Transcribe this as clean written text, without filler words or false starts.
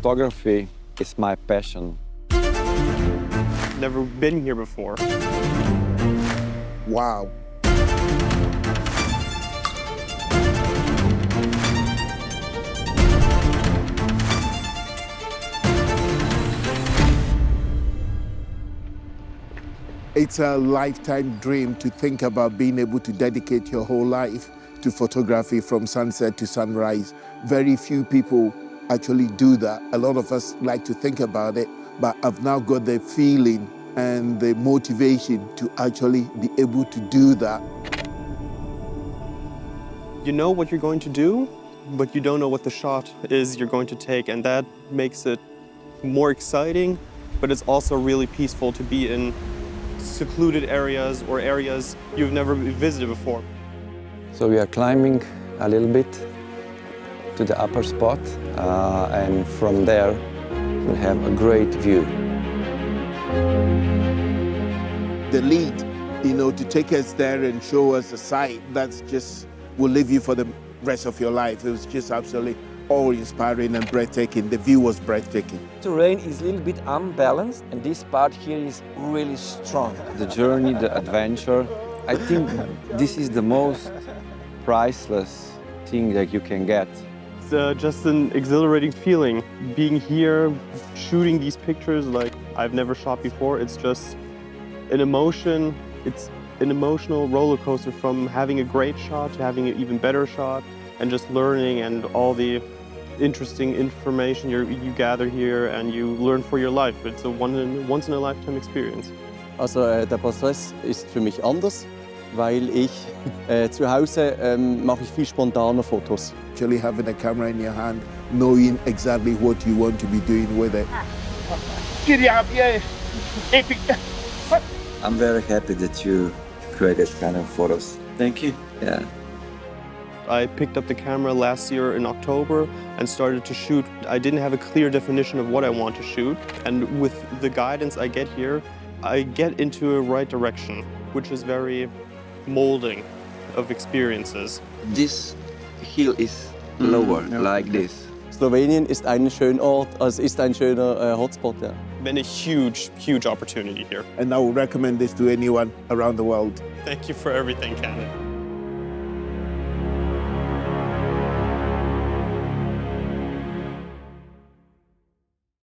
Photography is my passion. Never been here before. Wow. It's a lifetime dream to think about being able to dedicate your whole life to photography from sunset to sunrise. Very few people actually do that. A lot of us like to think about it, but I've now got the feeling and the motivation to actually be able to do that. You know what you're going to do, but you don't know what the shot is you're going to take, and that makes it more exciting, but it's also really peaceful to be in secluded areas or areas you've never visited before. So we are climbing a little bit to the upper spot, and from there we'll have a great view. The lead, to take us there and show us the site, that's just will live you for the rest of your life. It was just absolutely awe-inspiring and breathtaking. The view was breathtaking. The terrain is a little bit unbalanced, and this part here is really strong. The journey, the adventure, I think this is the most priceless thing that you can get. It's just an exhilarating feeling. Being here, shooting these pictures like I've never shot before, it's just an emotion. It's an emotional roller coaster from having a great shot to having an even better shot, and just learning and all the interesting information you gather here and you learn for your life. It's a once in a lifetime experience. Also der Prozess ist für mich anders, weil ich zu Hause mache ich viel spontane Fotos. Actually having a camera in your hand, knowing exactly what you want to be doing with it. I'm very happy that you created Canon photos. Thank you. Yeah. I picked up the camera last year in October and started to shoot. I didn't have a clear definition of what I want to shoot, and with the guidance I get here, I get into a right direction, which is very molding of experiences. This hill is lower, like this. Slowenien ist ein schöner Ort, also ist ein schöner Hotspot. Ja. Been a huge, huge opportunity here. And I would recommend this to anyone around the world. Thank you for everything, Canon.